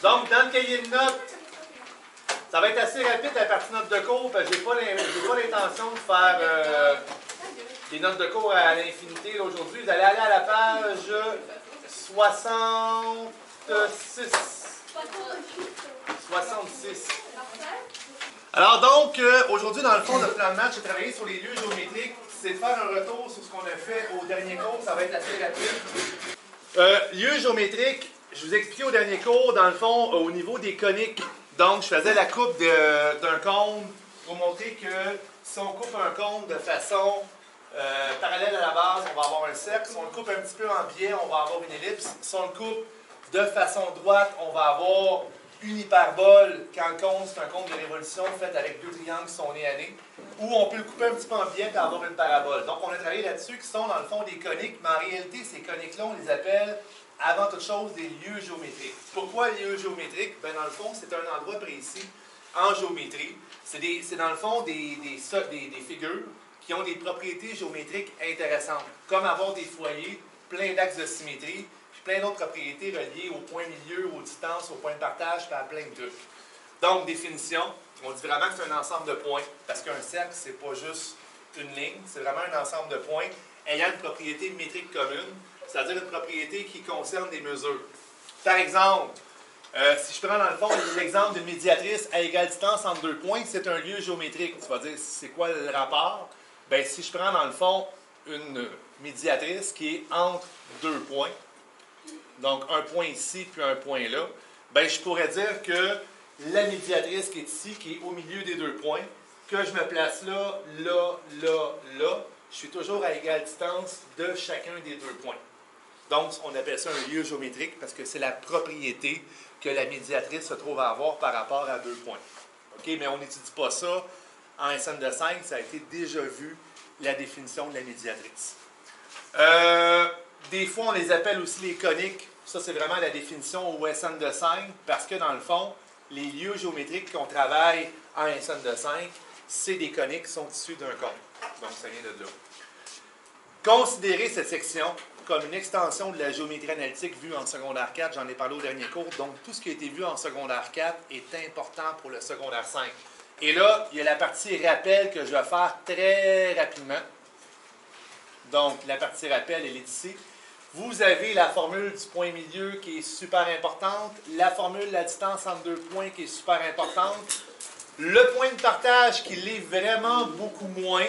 Donc, dans le cahier de notes, ça va être assez rapide la partie notes de cours, parce que je n'ai pas l'intention de faire des notes de cours à l'infinité aujourd'hui. Vous allez aller à la page 66. 66. Alors donc, aujourd'hui, dans le fond, notre plan de match, j'ai travaillé sur les lieux géométriques. C'est de faire un retour sur ce qu'on a fait au dernier cours. Ça va être assez rapide. Lieux géométriques, je vous ai expliqué au dernier cours, dans le fond, au niveau des coniques. Donc, je faisais la coupe d'un cône pour montrer que si on coupe un cône de façon parallèle à la base, on va avoir un cercle. Si on le coupe un petit peu en biais, on va avoir une ellipse. Si on le coupe de façon droite, on va avoir une hyperbole. Quand le cône, c'est un cône de révolution fait avec deux triangles qui sont nés à nez. Ou on peut le couper un petit peu en biais et avoir une parabole. Donc, on a travaillé là-dessus qui sont dans le fond des coniques, mais en réalité, ces coniques-là, on les appelle avant toute chose des lieux géométriques. Pourquoi lieux géométriques? Bien, dans le fond, c'est un endroit précis en géométrie. C'est dans le fond des figures qui ont des propriétés géométriques intéressantes, comme avoir des foyers, plein d'axes de symétrie, puis plein d'autres propriétés reliées au point milieu, aux distances, au point de partage, puis à plein de trucs. Donc, définition, on dit vraiment que c'est un ensemble de points, parce qu'un cercle, c'est pas juste une ligne, c'est vraiment un ensemble de points ayant une propriété métrique commune, c'est-à-dire une propriété qui concerne des mesures. Par exemple, si je prends dans le fond l'exemple d'une médiatrice à égale distance entre deux points, c'est un lieu géométrique. Tu vas dire, c'est quoi le rapport? Bien, si je prends dans le fond une médiatrice qui est entre deux points, donc un point ici puis un point là, bien, je pourrais dire que la médiatrice qui est ici, qui est au milieu des deux points, que je me place là, là, là, là, je suis toujours à égale distance de chacun des deux points. Donc, on appelle ça un lieu géométrique parce que c'est la propriété que la médiatrice se trouve à avoir par rapport à deux points. OK? Mais on n'étudie pas ça en SN de 5, ça a été déjà vu, la définition de la médiatrice. Des fois, on les appelle aussi les coniques. Ça, c'est vraiment la définition au SN de 5 parce que, dans le fond, les lieux géométriques qu'on travaille en SN de 5, c'est des coniques qui sont issus d'un cône. Donc, ça vient de là. Considérez cette section comme une extension de la géométrie analytique vue en secondaire 4. J'en ai parlé au dernier cours. Donc, tout ce qui a été vu en secondaire 4 est important pour le secondaire 5. Et là, il y a la partie rappel que je vais faire très rapidement. Donc, la partie rappel, elle est ici. Vous avez la formule du point milieu qui est super importante, la formule de la distance entre deux points qui est super importante, le point de partage qui l'est vraiment beaucoup moins.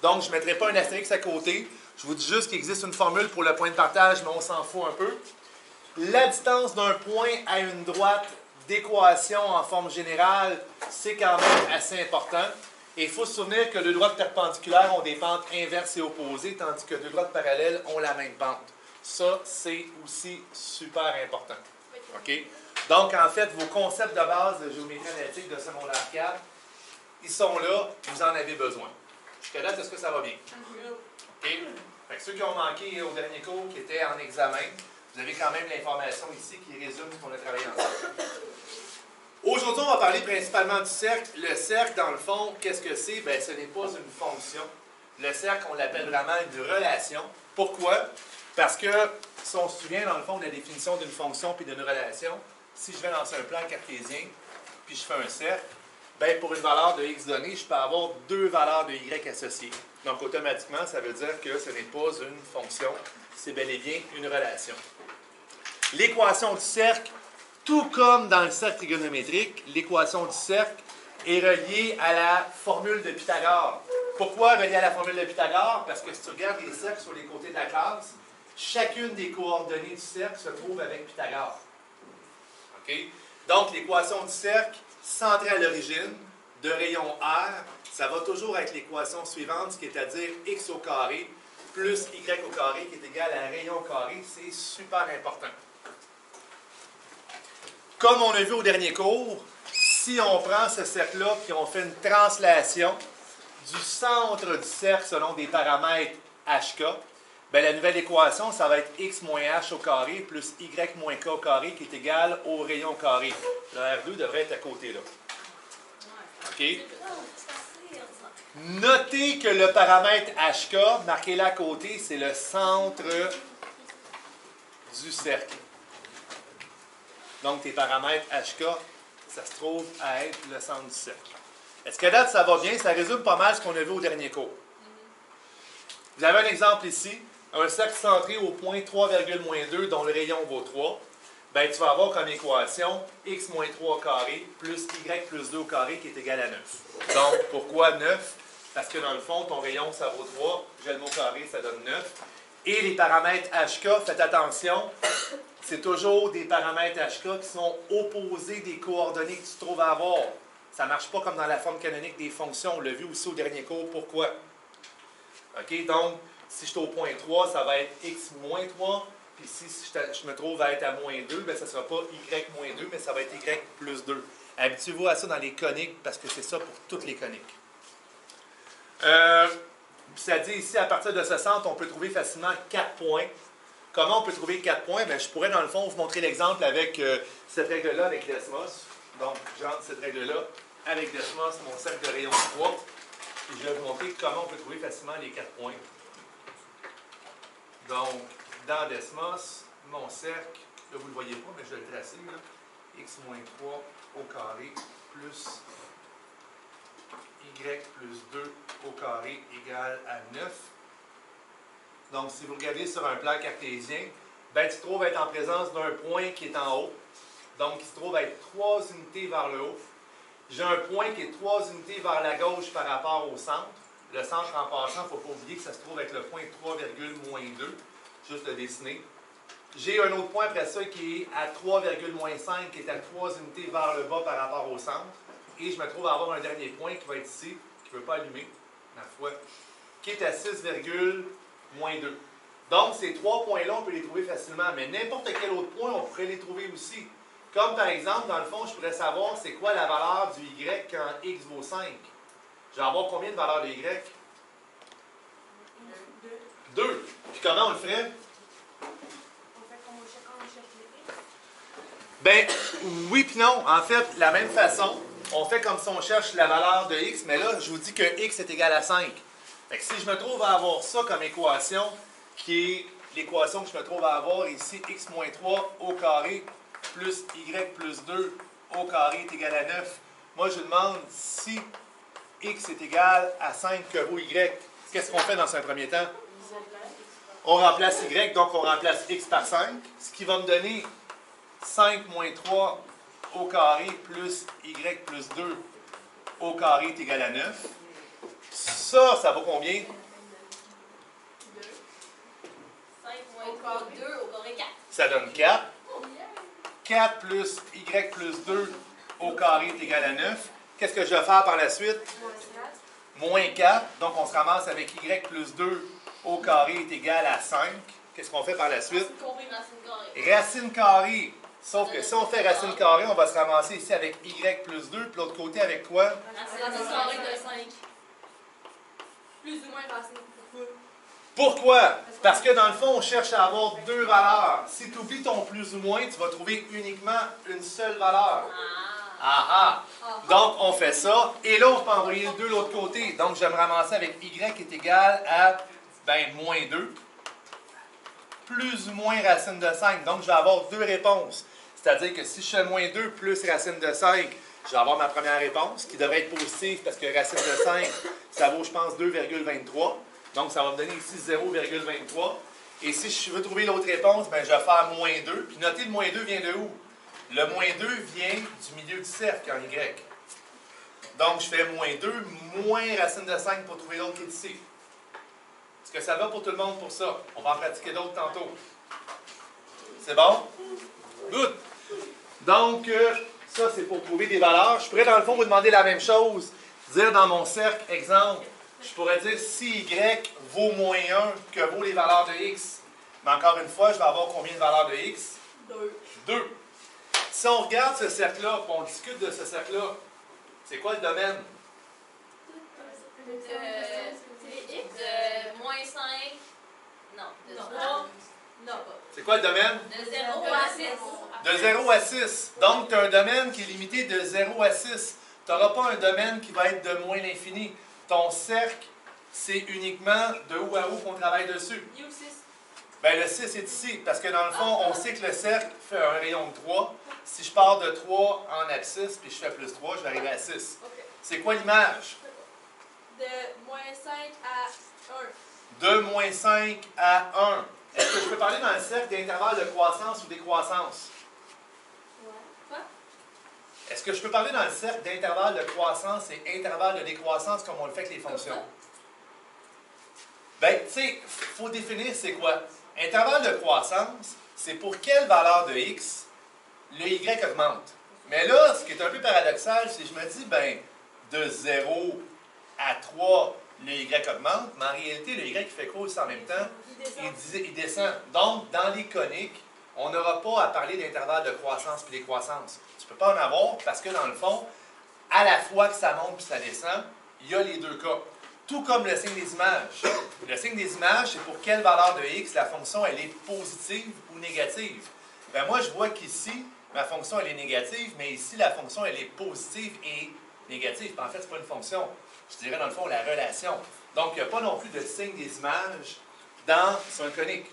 Donc, je ne mettrai pas un astérisque à côté. Je vous dis juste qu'il existe une formule pour le point de partage, mais on s'en fout un peu. La distance d'un point à une droite d'équation en forme générale, c'est quand même assez important. Et il faut se souvenir que deux droites perpendiculaires ont des pentes inverses et opposées, tandis que deux droites parallèles ont la même pente. Ça, c'est aussi super important. OK? Donc, en fait, vos concepts de base de géométrie analytique de secondaire 4, ils sont là, vous en avez besoin. Jusqu'à là, est-ce que ça va bien? OK? Fait que ceux qui ont manqué au dernier cours, qui étaient en examen, vous avez quand même l'information ici qui résume ce qu'on a travaillé ensemble. Aujourd'hui, on va parler principalement du cercle. Le cercle, dans le fond, qu'est-ce que c'est? Bien, ce n'est pas une fonction. Le cercle, on l'appelle vraiment une relation. Pourquoi? Parce que, si on se souvient, dans le fond, de la définition d'une fonction puis d'une relation, si je vais dans un plan cartésien, puis je fais un cercle, bien, pour une valeur de x donnée, je peux avoir deux valeurs de y associées. Donc, automatiquement, ça veut dire que ce n'est pas une fonction, c'est bel et bien une relation. L'équation du cercle, tout comme dans le cercle trigonométrique, l'équation du cercle est reliée à la formule de Pythagore. Pourquoi reliée à la formule de Pythagore? Parce que si tu regardes les cercles sur les côtés de la classe, chacune des coordonnées du cercle se trouve avec Pythagore. OK? Donc, l'équation du cercle, centrée à l'origine, de rayon R, ça va toujours être l'équation suivante, c'est-à-dire x au carré plus y au carré qui est égal à rayon carré. C'est super important. Comme on a vu au dernier cours, si on prend ce cercle-là et on fait une translation du centre du cercle selon des paramètres HK, bien, la nouvelle équation, ça va être x moins h au carré plus y moins k au carré qui est égal au rayon carré. Le R2 devrait être à côté là. OK? Notez que le paramètre HK, marqué là à côté, c'est le centre du cercle. Donc, tes paramètres HK, ça se trouve à être le centre du cercle. Est-ce que date ça va bien? Ça résume pas mal ce qu'on a vu au dernier cours. Vous avez un exemple ici, un cercle centré au point 3,-2 dont le rayon vaut 3. Bien, tu vas avoir comme équation x moins 3 au carré plus y plus 2 au carré qui est égal à 9. Donc, pourquoi 9? Parce que dans le fond, ton rayon, ça vaut 3. J'ai le mot carré, ça donne 9. Et les paramètres HK, faites attention, c'est toujours des paramètres HK qui sont opposés des coordonnées que tu trouves à avoir. Ça ne marche pas comme dans la forme canonique des fonctions. On l'a vu aussi au dernier cours. Pourquoi? OK, donc, si je suis au point 3, ça va être x moins 3. Puis si je me trouve à être à moins 2, bien, ça ne sera pas y moins 2, mais ça va être y plus 2. Habituez-vous à ça dans les coniques, parce que c'est ça pour toutes les coniques. Ça dit ici, à partir de ce centre, on peut trouver facilement 4 points. Comment on peut trouver 4 points? Bien, je pourrais, dans le fond, vous montrer l'exemple avec cette règle-là, avec Desmos. Donc, j'entre cette règle-là avec Desmos, mon cercle de rayon 3. Et je vais vous montrer comment on peut trouver facilement les 4 points. Donc, dans Desmos, mon cercle, là vous ne le voyez pas, mais je vais le tracer, là. X moins 3 au carré plus y plus 2 au carré égale à 9. Donc, si vous regardez sur un plan cartésien, ben, tu te trouves être en présence d'un point qui est en haut. Donc, il se trouve être 3 unités vers le haut. J'ai un point qui est 3 unités vers la gauche par rapport au centre. Le centre, en passant, il ne faut pas oublier que ça se trouve être le point 3,-2. Juste le dessiner. J'ai un autre point après ça qui est à 3,-5, qui est à 3 unités vers le bas par rapport au centre. Et je me trouve à avoir un dernier point qui va être ici, qui ne veut pas allumer, ma foi, qui est à 6,-2. Donc, ces 3 points-là, on peut les trouver facilement. Mais n'importe quel autre point, on pourrait les trouver aussi. Comme par exemple, dans le fond, je pourrais savoir c'est quoi la valeur du y quand x vaut 5. Je vais avoir combien de valeurs de y? 2. Puis comment on le ferait? Ben, oui puis non. En fait, la même façon, on fait comme si on cherche la valeur de x, mais là, je vous dis que x est égal à 5. Fait que si je me trouve à avoir ça comme équation, qui est l'équation que je me trouve à avoir ici, x moins 3 au carré plus y plus 2 au carré est égal à 9. Moi, je demande si x est égal à 5 que vaut y. Qu'est-ce qu'on fait dans un premier temps? On remplace y, donc on remplace x par 5, ce qui va me donner 5 moins 3 au carré plus y plus 2 au carré est égal à 9. Ça vaut combien? 2. 5 moins 2 au carré 4. Ça donne 4. 4 plus y plus 2 au carré est égal à 9. Qu'est-ce que je vais faire par la suite? Moins 4. Donc, on se ramasse avec y plus 2 au carré est égal à 5. Qu'est-ce qu'on fait par la suite? Racine carrée. Sauf que si on fait racine carrée, on va se ramasser ici avec y plus 2. Puis l'autre côté, avec quoi? Racine carrée de 5. Plus ou moins racine. Pourquoi? Parce que dans le fond, on cherche à avoir deux valeurs. Si tu oublies ton plus ou moins, tu vas trouver uniquement une seule valeur. Donc, on fait ça. Et là, on peut envoyer le 2 de l'autre côté. Donc, je vais me ramasser avec y qui est égal à moins 2. Plus ou moins racine de 5. Donc, je vais avoir deux réponses. C'est-à-dire que si je fais moins 2 plus racine de 5, je vais avoir ma première réponse qui devrait être positive parce que racine de 5, ça vaut, je pense, 2,23. Donc, ça va me donner ici 0,23. Et si je veux trouver l'autre réponse, ben, je vais faire moins 2. Puis notez, le moins 2 vient de où? Le moins 2 vient du milieu du cercle en Y. Donc, je fais moins 2, moins racine de 5 pour trouver l'autre qui est ici. Est-ce que ça va pour tout le monde pour ça? On va en pratiquer d'autres tantôt. C'est bon? Good! Donc, ça, c'est pour trouver des valeurs. Je pourrais, dans le fond, vous demander la même chose. Dire dans mon cercle, exemple, je pourrais dire si y vaut moins 1 que vaut les valeurs de x. Mais encore une fois, je vais avoir combien de valeurs de x? 2. 2. Si on regarde ce cercle-là, on discute de ce cercle-là, c'est quoi le domaine? De moins 5. Non, de 3. Non. C'est quoi le domaine? De 0 à 6. De 0 à 6. Donc, tu as un domaine qui est limité de 0 à 6. Tu n'auras pas un domaine qui va être de moins l'infini. Ton cercle, c'est uniquement de où à où qu'on travaille dessus. U6. Bien, le 6 est ici, parce que dans le fond, on sait que le cercle fait un rayon de 3. Si je pars de 3 en abscisse, puis je fais plus 3, je vais arriver à 6. Ok. C'est quoi l'image? De moins 5 à 1. De moins 5 à 1. Est-ce que je peux parler dans le cercle d'intervalle de croissance ou décroissance? Ouais. Quoi? Est-ce que je peux parler dans le cercle d'intervalle de croissance et intervalle de décroissance comme on le fait avec les fonctions? Bien, tu sais, il faut définir c'est quoi. Intervalle de croissance, c'est pour quelle valeur de x le y augmente. Mais là, ce qui est un peu paradoxal, c'est que je me dis, ben, de 0 à 3, le y augmente, mais en réalité, le y fait quoi aussi en même temps? Il descend. Donc, dans les coniques, on n'aura pas à parler d'intervalle de croissance et décroissance. Tu ne peux pas en avoir parce que, dans le fond, à la fois que ça monte et ça descend, il y a les deux cas. Tout comme le signe des images. Le signe des images, c'est pour quelle valeur de x la fonction elle est positive ou négative. Ben moi, je vois qu'ici, ma fonction elle est négative, mais ici, la fonction elle est positive et négative. En fait, ce n'est pas une fonction. Je dirais dans le fond la relation. Donc, il n'y a pas non plus de signe des images dans un conique.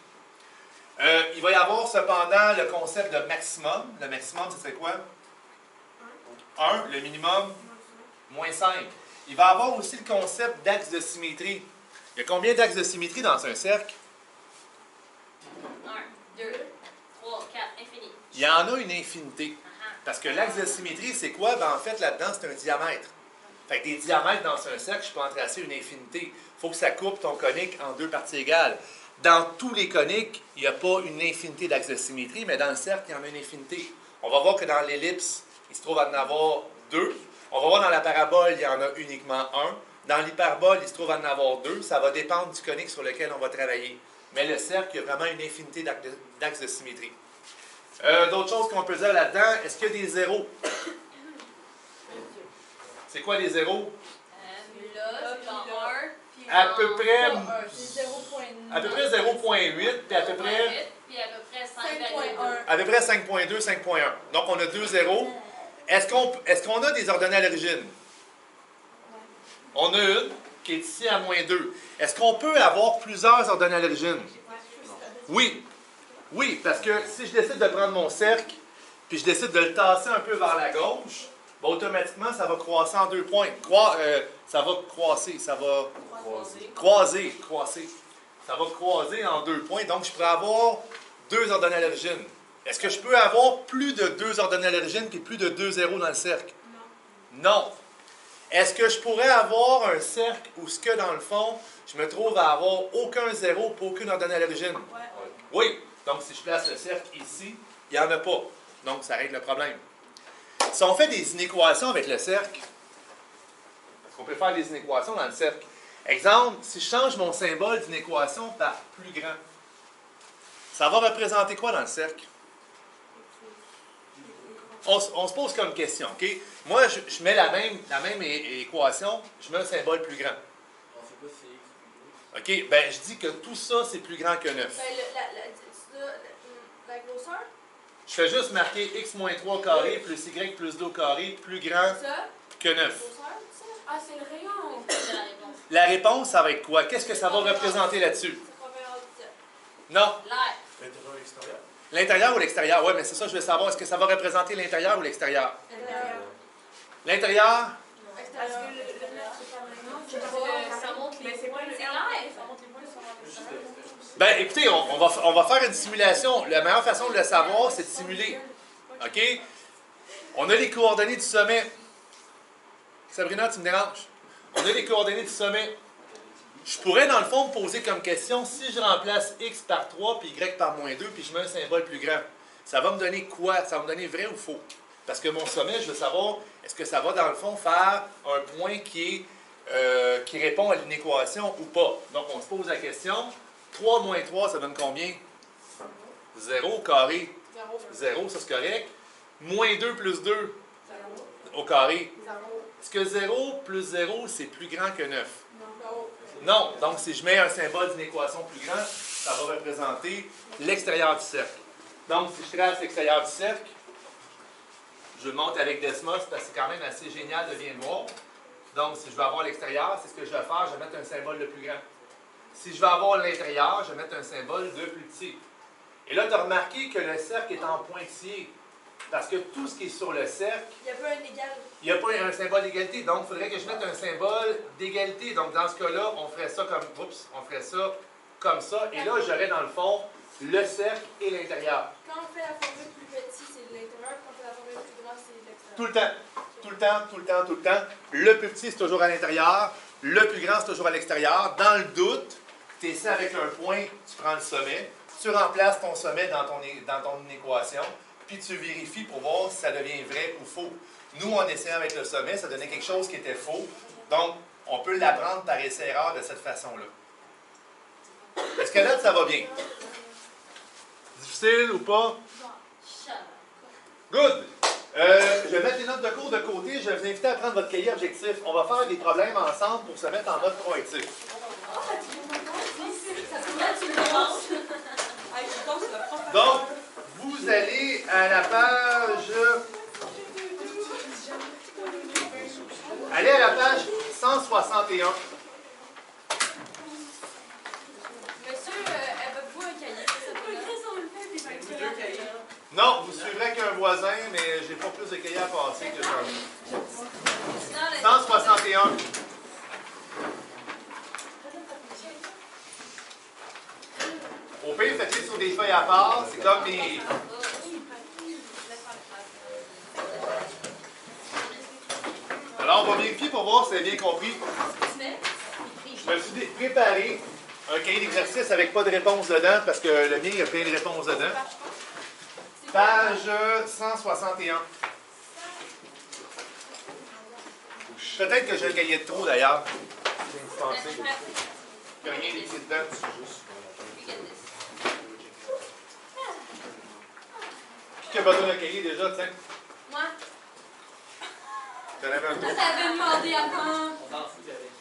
Il va y avoir cependant le concept de maximum. Le maximum, c'est quoi? 1. Le minimum? Moins 5. Il va y avoir aussi le concept d'axe de symétrie. Il y a combien d'axes de symétrie dans un cercle? 1, 2, 3, 4, infini. Il y en a une infinité. Parce que l'axe de symétrie, c'est quoi? Ben, en fait, là-dedans, c'est un diamètre. Fait que des diamètres dans un cercle, je peux en tracer une infinité. Il faut que ça coupe ton conique en deux parties égales. Dans tous les coniques, il n'y a pas une infinité d'axes de symétrie, mais dans le cercle, il y en a une infinité. On va voir que dans l'ellipse, il se trouve à en avoir 2. On va voir dans la parabole, il y en a uniquement 1. Dans l'hyperbole, il se trouve à en avoir 2. Ça va dépendre du conique sur lequel on va travailler. Mais le cercle, il y a vraiment une infinité d'axes de symétrie. D'autres choses qu'on peut dire là-dedans, est-ce qu'il y a des zéros? C'est quoi les zéros? Là, c'est dans 1. Puis À dans peu près, C'est 0.9. à peu près 0.8, puis à peu près, 0.8, puis à peu près 5,1. 5.1. à peu près 5.2, 5.1. Donc, on a deux zéros. Est-ce qu'on a des ordonnées à l'origine? On a une qui est ici à moins 2. Est-ce qu'on peut avoir plusieurs ordonnées à l'origine? Oui. Oui, parce que si je décide de prendre mon cercle, puis je décide de le tasser un peu vers la gauche, ben, automatiquement, ça va croiser en 2 points. Ça va croiser, ça va croiser. Ça va croiser en 2 points. Donc, je pourrais avoir 2 ordonnées à l'origine. Est-ce que je peux avoir plus de 2 ordonnées à l'origine puis plus de 2 zéros dans le cercle? Non. Est-ce que je pourrais avoir un cercle où ce que, dans le fond, je me trouve à avoir aucun zéro pour aucune ordonnée à l'origine? Oui. Donc, si je place le cercle ici, il n'y en a pas. Donc, ça règle le problème. Si on fait des inéquations avec le cercle, parce qu'on peut faire des inéquations dans le cercle. Exemple, si je change mon symbole d'inéquation par plus grand, ça va représenter quoi dans le cercle? On se pose comme question, OK? Moi, je mets la même équation, je mets un symbole plus grand. OK? Ben, je dis que tout ça, c'est plus grand que 9. La grosseur? Je fais juste marquer x moins 3 carré plus y plus 2 carré plus grand Ça? que 9. Grosseur, ça? Ah, c'est le rayon. C'est la réponse. La réponse, ça va être quoi? Qu'est-ce que ça va représenter là-dessus? Ça va faire 17. Non. L'air. L'intérieur ou l'extérieur? Oui, mais c'est ça, je veux savoir. Est-ce que ça va représenter l'intérieur ou l'extérieur? Intérieur. L'intérieur? Extérieur. Ça montre les points. C'est l'air. Ça montre les points sur l'extérieur. Ben, écoutez, on va faire une simulation. La meilleure façon de le savoir, c'est de simuler. OK? On a les coordonnées du sommet. Sabrina, tu me déranges? On a les coordonnées du sommet. Je pourrais, dans le fond, me poser comme question, si je remplace x par 3 puis y par moins 2, puis je mets un symbole plus grand, ça va me donner quoi? Ça va me donner vrai ou faux? Parce que mon sommet, je veux savoir, est-ce que ça va, dans le fond, faire un point qui répond à l'inéquation ou pas? Donc, on se pose la question. 3 moins 3, ça donne combien? 0 au carré. 0, ça c'est correct. Moins 2 plus 2 au carré. Est-ce que 0 plus 0, c'est plus grand que 9? Non. Donc, si je mets un symbole d'inéquation plus grand, ça va représenter l'extérieur du cercle. Donc, si je trace l'extérieur du cercle, je le monte avec Desmos parce que c'est quand même assez génial de bien voir. Donc, si je veux avoir l'extérieur, c'est ce que je vais faire, je vais mettre un symbole le plus grand. si je veux avoir l'intérieur, je vais mettre un symbole de plus petit. Et là, tu as remarqué que le cercle est en pointillé. Parce que tout ce qui est sur le cercle, Il n'y a pas un égal. il n'y a pas un symbole d'égalité. Donc, il faudrait que je mette un symbole d'égalité. Donc, dans ce cas-là, on ferait ça comme, on ferait ça comme ça. Et là, j'aurais dans le fond le cercle et l'intérieur. Quand on fait la formule plus petit, c'est l'intérieur. Quand on fait la formule plus grande, c'est l'extérieur. Tout le temps. Tout le temps, tout le temps, tout le temps. Le plus petit, c'est toujours à l'intérieur. Le plus grand, c'est toujours à l'extérieur. Dans le doute, tu essaies avec un point, tu prends le sommet. Tu remplaces ton sommet dans ton équation. Puis tu vérifies pour voir si ça devient vrai ou faux. Nous, en essayant avec le sommet, ça donnait quelque chose qui était faux. Donc, on peut l'apprendre par essai-erreur de cette façon-là. Est-ce que là, ça va bien? Difficile ou pas? Good! Je vais mettre les notes de cours de côté. Je vais vous inviter à prendre votre cahier objectif. On va faire des problèmes ensemble pour se mettre en mode proactif. Donc, vous allez à la page... Allez à la page 161. Monsieur, avez-vous un cahier? Non, vous suivrez qu'un voisin, mais j'ai pas plus de cahiers à passer que j'en ai. 161. Au pire, faites-les sur des feuilles à part. C'est comme des... Alors, on va vérifier pour voir si vous avez bien compris. Je me suis préparé un cahier d'exercice avec pas de réponse dedans, parce que le mien, il y a plein de réponses dedans. Page 161. Peut-être que j'ai un cahier de trop, d'ailleurs. Je viens de penser. Il n'y a rien d'écrit dedans. Qui a besoin d'un cahier déjà, tiens? Moi. J'en avais un Toi, trop. t'avais demandé avant. On s'en fout avec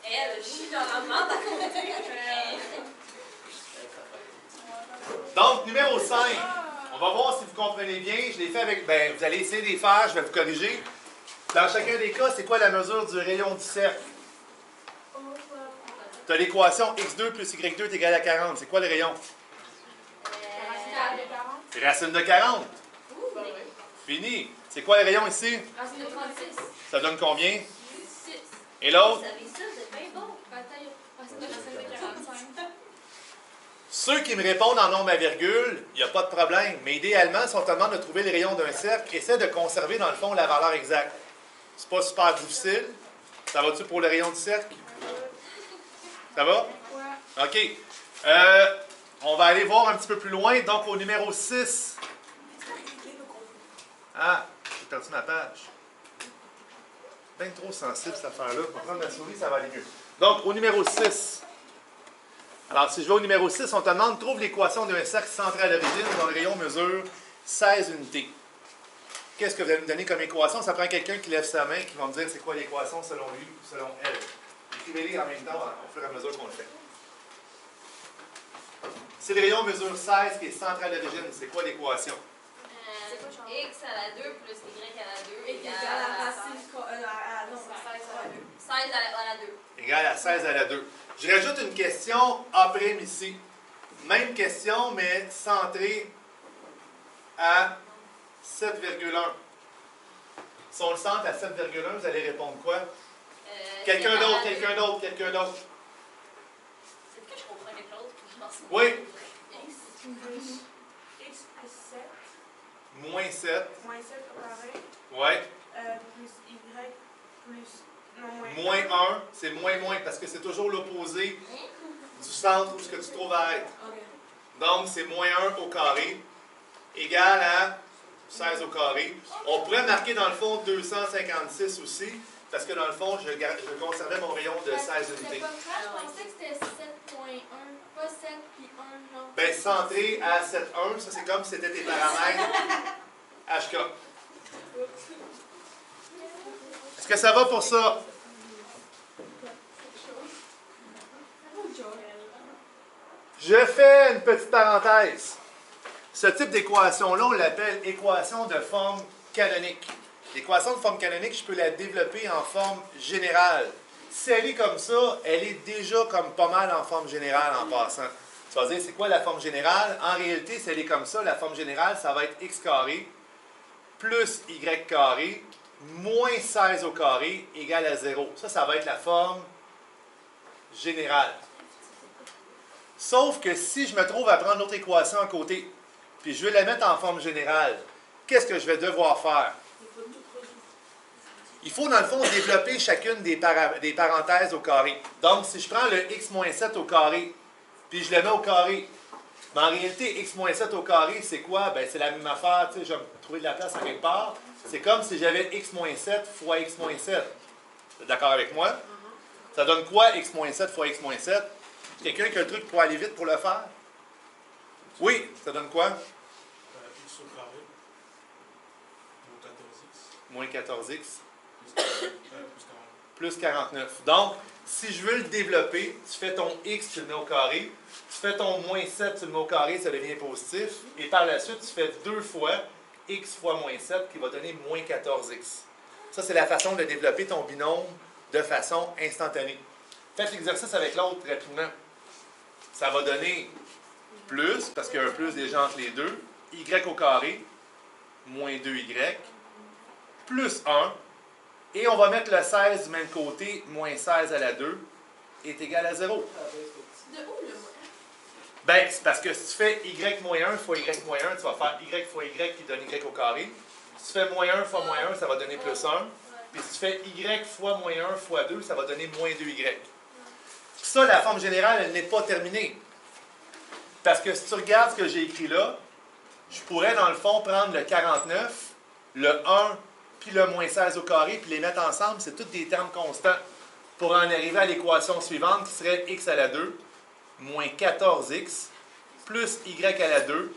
Elle, je suis dans la merde à côté. Donc, numéro 5. On va voir si vous comprenez bien. Je l'ai fait avec... Ben, vous allez essayer de les faire, je vais vous corriger. Dans chacun des cas, c'est quoi la mesure du rayon du cercle? Tu as l'équation x2 plus y2 est égal à 40. C'est quoi le rayon? C'est racine de 40. Fini. C'est quoi le rayon ici? Racine de 36. Ça donne combien? 6. Et l'autre? Racine de 45. Ceux qui me répondent en nombre à virgule, il n'y a pas de problème. Mais idéalement, si on te demande de trouver le rayon d'un cercle, essaie de conserver dans le fond la valeur exacte. C'est pas super difficile. Ça va-tu pour le rayon du cercle? Ça va? Ouais. OK. On va aller voir un petit peu plus loin. Donc, au numéro 6. Ah, j'ai perdu ma page. Bien trop sensible, cette affaire-là. On va prendre ma souris, ça va aller mieux. Donc, au numéro 6. Alors, si je vais au numéro 6, on te demande, trouve l'équation d'un cercle centré à l'origine dont le rayon mesure 16 unités. Qu'est-ce que vous allez me donner comme équation? Ça prend quelqu'un qui lève sa main, qui va me dire c'est quoi l'équation selon lui ou selon elle. Écrivez-les en même temps au fur et à mesure qu'on le fait. Si le rayon mesure 16 qui est centré à l'origine, c'est quoi l'équation? X à la 2 plus Y à la 2 Égale à la racine. Non, 16 à la 2. 16 à la 2. Égal à 16 à la 2. Je rajoute une question après ici. Même question, mais centrée à 7,1. Si on le centre à 7,1, vous allez répondre quoi? Quelqu'un d'autre, quelqu'un d'autre, quelqu'un d'autre. C'est que je comprends quelque chose, puis je m'en souviens. Oui. X plus 7, Moins 7. moins 7 au carré, Ouais. plus Y plus... Non, Moins 1, c'est moins, parce que c'est toujours l'opposé du centre où ce que tu trouves à être. Ok. Donc, c'est moins 1 au carré, égal à 16 au carré. On pourrait marquer dans le fond 256 aussi, parce que dans le fond, je conservais mon rayon de 16 unités. C'est pas grave, je pensais que c'était 7.1, pas 7 puis 1, non. Bien, centré à 7,1, ça c'est comme si c'était tes paramètres HK. Est-ce que ça va pour ça? Je fais une petite parenthèse. Ce type d'équation-là, on l'appelle équation de forme canonique. L'équation de forme canonique, je peux la développer en forme générale. Si elle est comme ça, elle est déjà comme pas mal en forme générale en passant. Tu vas dire, c'est quoi la forme générale? En réalité, si elle est comme ça, la forme générale, ça va être x carré plus y carré moins 16 au carré égale à 0. Ça va être la forme générale. Sauf que si je me trouve à prendre l'autre équation à côté, puis je veux la mettre en forme générale, qu'est-ce que je vais devoir faire? Il faut, dans le fond, développer chacune des parenthèses au carré. Donc, si je prends le x moins 7 au carré, puis je le mets au carré, mais en réalité, x moins 7 au carré, c'est quoi? Ben, c'est la même affaire, tu sais, je vais me trouver de la place à quelque part. C'est comme si j'avais x moins 7 fois x moins 7. Vous êtes d'accord avec moi? Ça donne quoi, x moins 7 fois x moins 7? Quelqu'un qui a le truc pour aller vite pour le faire? Oui, ça donne quoi? X au carré, Moins 14x. plus 40. Plus 49. Donc, si je veux le développer, tu fais ton x, tu le mets au carré. Tu fais ton moins 7, tu le mets au carré, ça devient positif. Et par la suite, tu fais 2 fois x fois moins 7 qui va donner moins 14x. Ça, c'est la façon de développer ton binôme de façon instantanée. Faites l'exercice avec l'autre rapidement. Ça va donner plus, parce qu'il y a un plus déjà entre les deux, y au carré, moins 2y, plus 1, et on va mettre le 16 du même côté, moins 16 à la 2, est égal à 0. De où le moins? Ben, c'est parce que si tu fais y moins 1 fois y moins 1, tu vas faire y fois y qui donne y au carré. Si tu fais moins 1 fois moins 1, ça va donner plus 1. Puis si tu fais y fois moins 1 fois 2, ça va donner moins 2y. Puis ça, la forme générale, elle n'est pas terminée. Parce que si tu regardes ce que j'ai écrit là, je pourrais dans le fond prendre le 49, le 1, puis le moins 16 au carré, puis les mettre ensemble. C'est tous des termes constants pour en arriver à l'équation suivante qui serait x à la 2, moins 14x, plus y à la 2,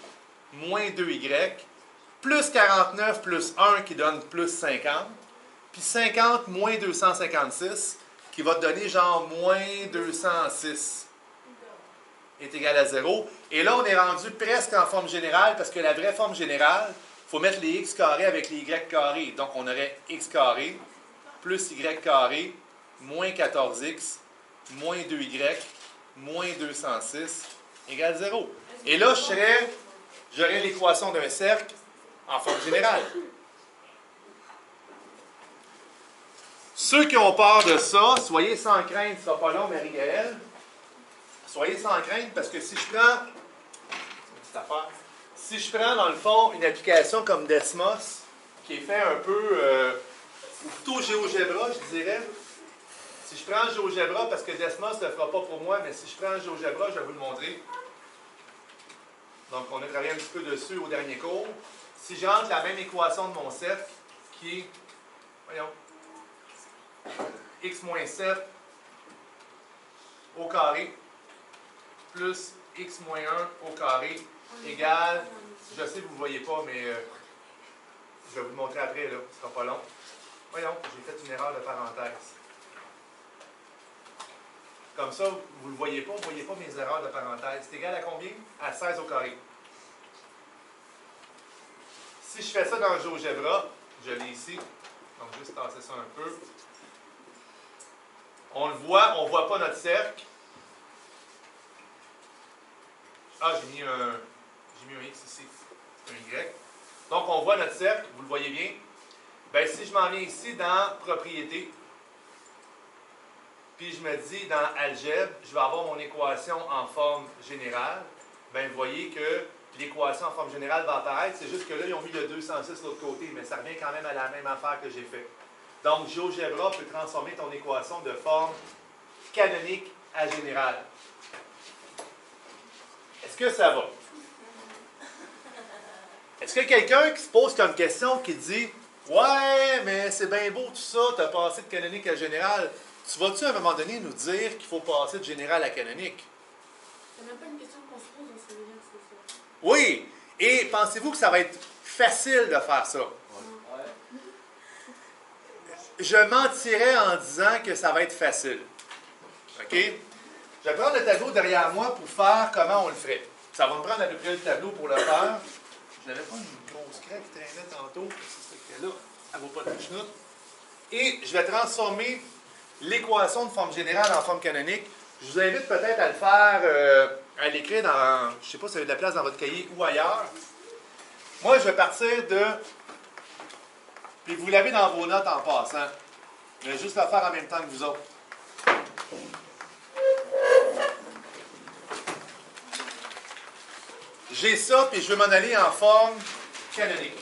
moins 2y, plus 49 plus 1 qui donne plus 50, puis 50 moins 256 qui va te donner genre moins 206 est égal à 0. Et là, on est rendu presque en forme générale parce que la vraie forme générale, il faut mettre les x carrés avec les y carrés. Donc, on aurait x carré plus y carré moins 14x moins 2y moins 206 égale 0. Et là, j'aurais l'équation d'un cercle en forme générale. Ceux qui ont peur de ça, soyez sans crainte, ce sera pas long, Marie-Gaëlle. Soyez sans crainte parce que si je prends, dans le fond une application comme Desmos, qui est fait un peu, ou plutôt GeoGebra, je dirais. Si je prends GeoGebra, parce que Desmos ne le fera pas pour moi, mais si je prends GeoGebra, je vais vous le montrer. Donc, on a travaillé un petit peu dessus au dernier cours. Si j'entre la même équation de mon cercle, qui est, voyons, x moins 7 au carré plus x moins 1 au carré égale, je sais que vous ne le voyez pas, mais je vais vous le montrer après, là, ce ne sera pas long. Voyons, j'ai fait une erreur de parenthèse. Comme ça, vous ne le voyez pas, vous ne voyez pas mes erreurs de parenthèse. C'est égal à combien? À 16 au carré. Si je fais ça dans GeoGebra, je l'ai ici, donc juste tasser ça un peu. On le voit, on ne voit pas notre cercle. Ah, j'ai mis un X ici, un Y. Donc, on voit notre cercle, vous le voyez bien. Bien, si je m'en viens ici dans Propriétés, puis je me dis dans Algèbre, je vais avoir mon équation en forme générale, bien, vous voyez que l'équation en forme générale va apparaître. C'est juste que là, ils ont mis le 206 de l'autre côté, mais ça revient quand même à la même affaire que j'ai fait. Donc, GeoGebra peut transformer ton équation de forme canonique à générale. Est-ce que ça va? Est-ce qu'il y a quelqu'un qui se pose comme question, qui dit « Ouais, mais c'est bien beau tout ça, tu as passé de canonique à général. Tu vas-tu à un moment donné nous dire qu'il faut passer de général à canonique? » C'est même pas une question qu'on se pose, on sait bien que c'est ça. Oui! Et pensez-vous que ça va être facile de faire ça? Je mentirais en disant que ça va être facile. OK? Je vais prendre le tableau derrière moi pour faire comment on le ferait. Ça va me prendre à peu près le tableau pour le faire. Je n'avais pas une grosse craie qui traînait tantôt. C'est ce là, elle ne vaut pas de chenoute. Et je vais transformer l'équation de forme générale en forme canonique. Je vous invite peut-être à le faire, à l'écrire dans, je ne sais pas si vous avez de la place dans votre cahier ou ailleurs. Moi, je vais partir de, puis vous l'avez dans vos notes en passant. Je vais juste le faire en même temps que vous autres. J'ai ça, puis je vais m'en aller en forme canonique.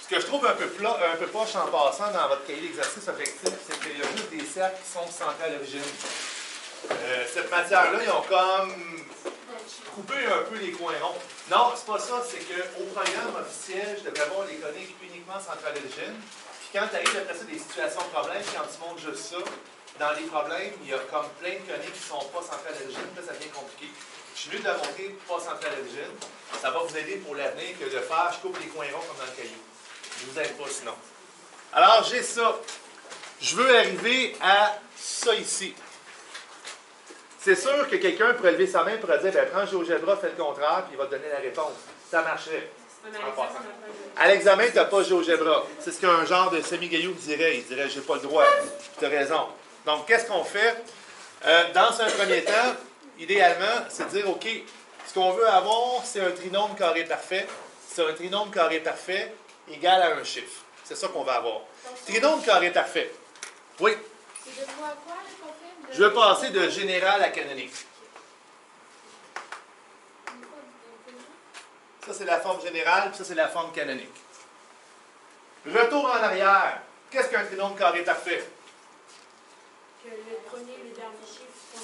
Ce que je trouve un peu poche en passant dans votre cahier d'exercice objectif, c'est qu'il y a juste des cercles qui sont centrés à l'origine. Cette matière-là, ils ont comme coupé un peu les coins ronds. Non, c'est pas ça, c'est qu'au programme officiel, je devrais avoir les coniques uniquement centrales à l'origine. Puis quand tu arrives après ça des situations de problème, quand tu montres juste ça, dans les problèmes, il y a comme plein de coniques qui ne sont pas centrales à l'origine, puis là, ça devient compliqué. Je suis mieux de la montrer pas centrale à l'origine. Ça va vous aider pour l'avenir que de faire, je coupe les coins ronds comme dans le cahier. Je ne vous aide pas sinon. Alors, j'ai ça. Je veux arriver à ça ici. C'est sûr que quelqu'un pourrait lever sa main et pourrait dire, prends GeoGebra, fais le contraire, puis il va te donner la réponse. Ça marcherait. À l'examen, tu n'as pas GeoGebra. C'est ce qu'un genre de semi-gaillou dirait. Il dirait, j'ai pas le droit. Tu as raison. Donc, qu'est-ce qu'on fait? Dans un premier temps, idéalement, c'est de dire, OK, ce qu'on veut avoir, c'est un trinôme carré parfait. C'est un trinôme carré parfait égal à un chiffre. C'est ça qu'on va avoir. Trinôme carré parfait. Oui? C'est de quoi à quoi, le complet? Je vais passer de général à canonique. Ça, c'est la forme générale, puis ça, c'est la forme canonique. Retour en arrière. Qu'est-ce qu'un trinôme carré parfait? Que le premier et le dernier chiffre sont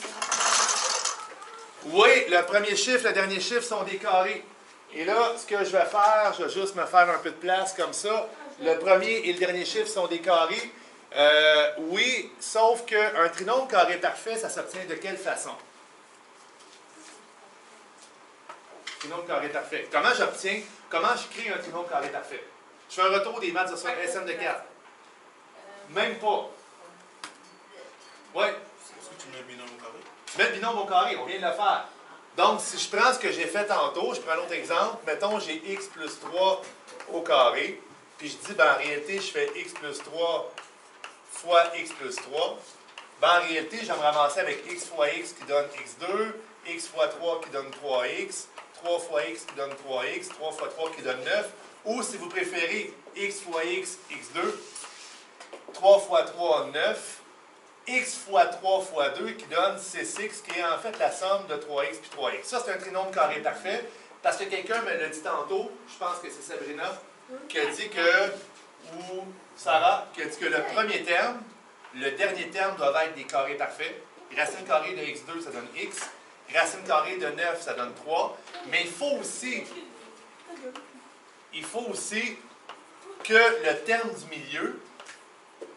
des... Oui, le premier chiffre, le dernier chiffre sont des carrés. Et là, ce que je vais faire, je vais juste me faire un peu de place comme ça. Le premier et le dernier chiffre sont des carrés. Oui, sauf qu'un trinôme carré parfait, ça s'obtient de quelle façon? Trinôme carré parfait. Comment je crée un trinôme carré parfait? Je fais un retour des maths sur SM de 4. Même pas. Oui. Est-ce que tu mets le binôme au carré? Je mets le binôme au carré, on vient de le faire. Donc, si je prends ce que j'ai fait tantôt, je prends un autre exemple. Mettons, j'ai x plus 3 au carré. Puis je dis, en réalité, je fais x plus 3 fois x plus 3. En réalité, je vais me ramasser avec x fois x qui donne x2, x fois 3 qui donne 3x, 3 fois x qui donne 3x, 3 fois 3 qui donne 9. Ou, si vous préférez, x fois x, x2, 3 fois 3, 9. X fois 3 fois 2 qui donne 6x, qui est en fait la somme de 3x puis 3x. Ça, c'est un trinôme carré parfait, parce que quelqu'un me l'a dit tantôt, je pense que c'est Sabrina, qui a dit que, ou Sarah, qui a dit que le premier terme, le dernier terme doivent être des carrés parfaits. Racine carrée de x2, ça donne x. Racine carrée de 9, ça donne 3. Mais il faut aussi que le terme du milieu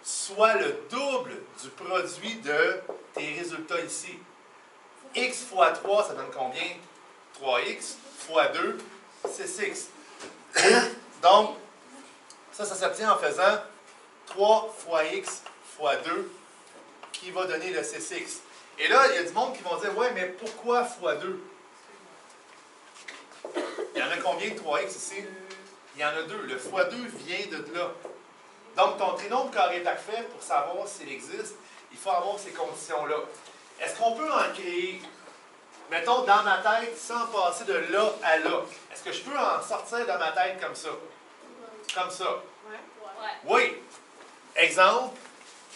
soit le double du produit de tes résultats ici. X fois 3, ça donne combien? 3x fois 2, 6x. Donc, ça s'obtient en faisant 3 fois x fois 2, qui va donner le 6x. Et là, il y a du monde qui vont dire, ouais, mais pourquoi fois 2? Il y en a combien de 3x ici? Il y en a 2. Le fois 2 vient de là. Donc, ton trinôme carré parfait, pour savoir s'il existe, il faut avoir ces conditions-là. Est-ce qu'on peut en créer, mettons, dans ma tête, sans passer de là à là? Est-ce que je peux en sortir de ma tête comme ça? Comme ça? Ouais. Oui. Exemple,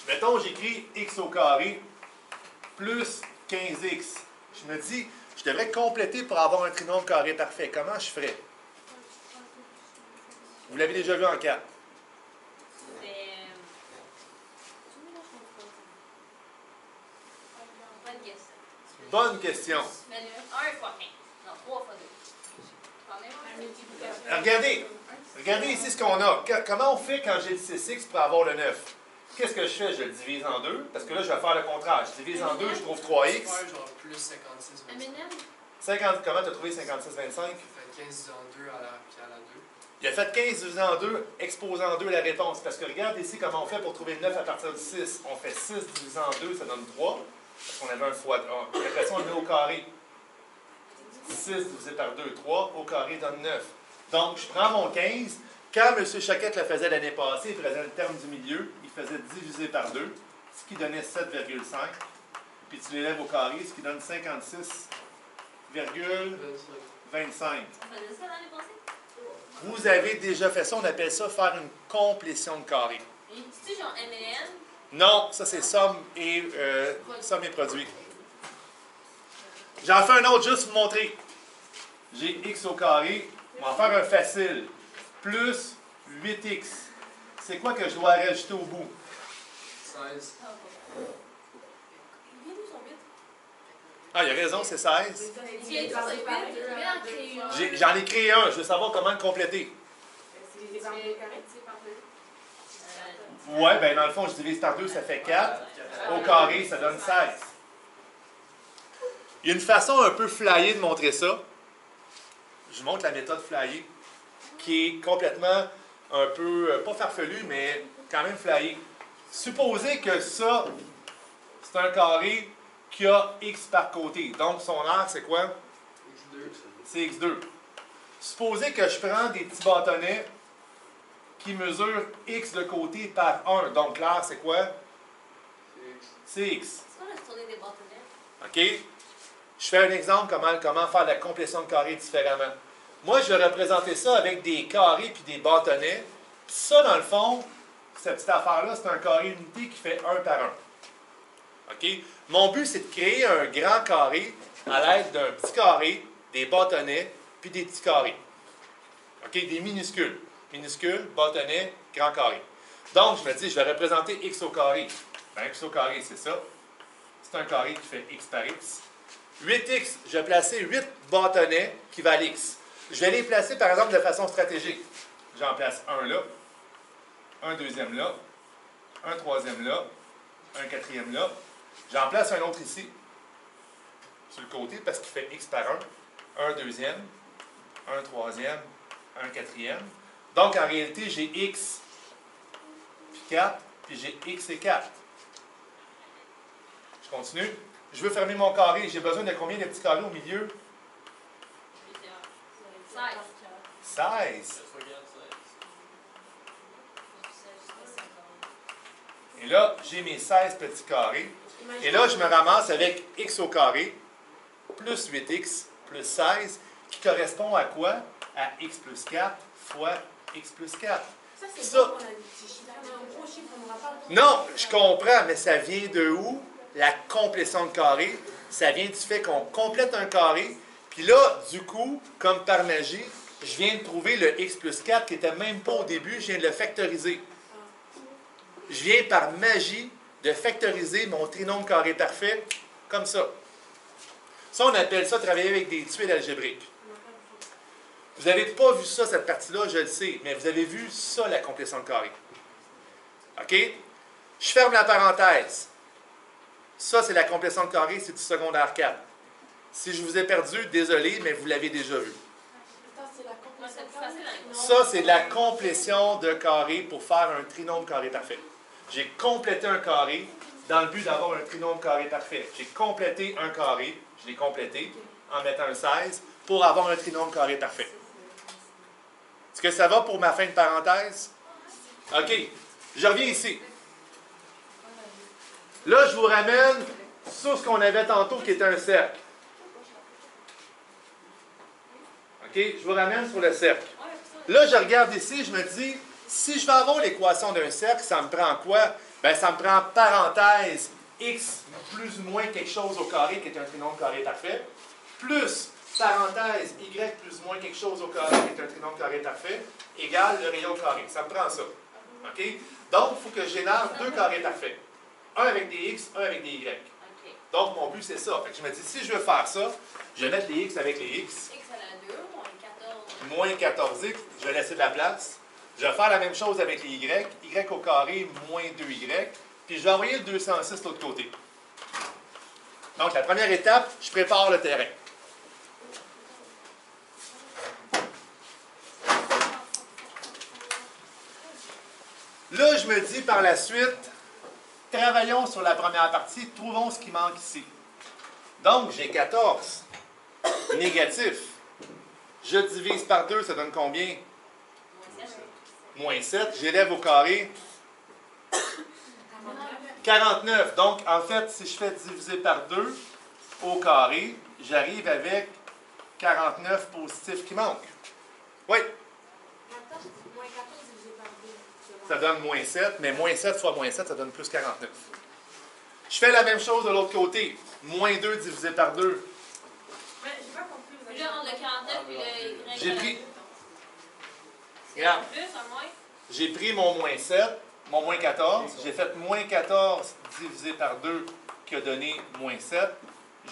mettons, j'écris x au carré plus 15x. Je me dis, je devrais compléter pour avoir un trinôme carré parfait. Comment je ferais? Vous l'avez déjà vu en 4. Bonne question. Mais le 1 fois 1. Non, 3 fois 2. Regardez ici ce qu'on a. Comment on fait quand j'ai le 6x pour avoir le 9? Qu'est-ce que je fais? Je le divise en 2. Parce que là, je vais faire le contraire. Je divise en 2, je trouve 3x. Genre plus 56, 25. 50, comment tu as trouvé 56, 25? Fait 15 en 2 à la 2. Il a fait 15 divisé en 2, exposé en 2 la réponse. Parce que regarde ici comment on fait pour trouver le 9 à partir du 6. On fait 6 divisé en 2, ça donne 3. Parce qu'on avait un fois 1. Après ça, on le met au carré. 6 divisé par 2, 3. Au carré donne 9. Donc, je prends mon 15, Quand M. Choquette le faisait l'année passée, il prenait le terme du milieu, il faisait diviser par 2, ce qui donnait 7,5. Puis tu l'élèves au carré, ce qui donne 56,25. On faisait ça l'année passée? Vous avez déjà fait ça, on appelle ça faire une complétion de carré. C'est-tu genre M&N? Non, ça c'est somme et produit. J'en fais un autre juste pour vous montrer. J'ai x au carré, on va en faire un facile. Plus 8x. C'est quoi que je dois rajouter au bout? 16. Il vient d'où son bit? Ah, il a raison, c'est 16. Il vient d'où son bit? Je vais en créer un. J'en ai créé un, je veux savoir comment le compléter. C'est des arbres carrés. Ouais, ben dans le fond, je divise par 2, ça fait 4. Au carré, ça donne 16. Il y a une façon un peu flyée de montrer ça. Je vous montre la méthode flyée, qui est complètement un peu, pas farfelue, mais quand même flyée. Supposez que ça, c'est un carré qui a x par côté. Donc, son aire, c'est quoi? X2. C'est x2. Supposez que je prends des petits bâtonnets qui mesurent x de côté par 1. Donc, l'aire, c'est quoi? C'est x. C'est quoi la tournée des bâtonnets? OK? Je fais un exemple comment faire la complétion de carré différemment. Moi, je vais représenter ça avec des carrés puis des bâtonnets. Puis ça, dans le fond, cette petite affaire-là, c'est un carré unité qui fait 1 par 1. OK? Mon but, c'est de créer un grand carré à l'aide d'un petit carré, des bâtonnets, puis des petits carrés. OK? Des minuscules. Minuscules, bâtonnets, grand carré. Donc, je me dis, je vais représenter x au carré. Ben, x au carré, c'est ça. C'est un carré qui fait x par x. 8x, je vais placer 8 bâtonnets qui valent x. Je vais les placer, par exemple, de façon stratégique. J'en place un là, un deuxième là, un troisième là, un quatrième là. J'en place un autre ici, sur le côté, parce qu'il fait x par 1. Un deuxième, un troisième, un quatrième. Donc, en réalité, j'ai x, puis 4, puis j'ai x et 4. Je continue. Je veux fermer mon carré. J'ai besoin de combien de petits carrés au milieu? 16. Et là, j'ai mes 16 petits carrés. Et là, je me ramasse avec x au carré, plus 8x, plus 16, qui correspond à quoi? À x plus 4 fois x plus 4. Ça, c'est Ça- bon qu'on a des petits chiffres. Un gros chiffre, on n'aura pas le Non, je comprends, mais ça vient de où? La complétion de carré. Ça vient du fait qu'on complète un carré. Puis là, du coup, comme par magie, je viens de trouver le x plus 4 qui n'était même pas au début. Je viens de le factoriser. Je viens par magie de factoriser mon trinôme carré parfait comme ça. Ça, on appelle ça travailler avec des tuiles algébriques. Vous n'avez pas vu ça, cette partie-là, je le sais, mais vous avez vu ça, la complétion de carré. OK? Je ferme la parenthèse. Ça, c'est la complétion de carré, c'est du secondaire 4. Si je vous ai perdu, désolé, mais vous l'avez déjà vu. Attends, c'est la complétion c'est plus facile avec moi. Ça, c'est de la complétion de carré pour faire un trinôme carré parfait. J'ai complété un carré dans le but d'avoir un trinôme carré parfait. J'ai complété un carré, je l'ai complété en mettant un 16 pour avoir un trinôme carré parfait. Est-ce que ça va pour ma fin de parenthèse? OK. Je reviens ici. Là, je vous ramène sur ce qu'on avait tantôt qui était un cercle. OK? Je vous ramène sur le cercle. Là, je regarde ici, je me dis, si je vais avoir l'équation d'un cercle, ça me prend quoi? Bien, ça me prend parenthèse x plus ou moins quelque chose au carré, qui est un trinôme carré parfait, plus parenthèse y plus ou moins quelque chose au carré, qui est un trinôme carré parfait, égale le rayon carré. Ça me prend ça. OK? Donc, il faut que je génère deux carrés parfaits. Un avec des x, un avec des y. OK. Donc, mon but, c'est ça. Fait que je me dis, si je veux faire ça, je vais mettre les x avec les x. X à la 2, Moins moins 14. 14x, je vais laisser de la place. Je vais faire la même chose avec les y. Y au carré, moins 2y. Puis je vais envoyer le 206 de l'autre côté. Donc, la première étape, je prépare le terrain. Là, je me dis par la suite, travaillons sur la première partie, trouvons ce qui manque ici. Donc, j'ai 14. Négatif. Je divise par 2, ça donne combien? Moins 7. moins 7. J'élève au carré. 49. Donc, en fait, si je fais diviser par 2 au carré, j'arrive avec 49 positifs qui manquent. Oui, 14, moins 14 divisé par 2. ça donne moins 7, mais moins 7 fois moins 7, ça donne plus 49. Je fais la même chose de l'autre côté. Moins 2 divisé par 2. Mais j'ai pas compris. Vous Puis là, entre le 49 et le Y. J'ai pris- C'est Regarde. un plus, un moins. J'ai pris mon moins 7, mon moins 14. J'ai fait moins 14 divisé par 2 qui a donné moins 7.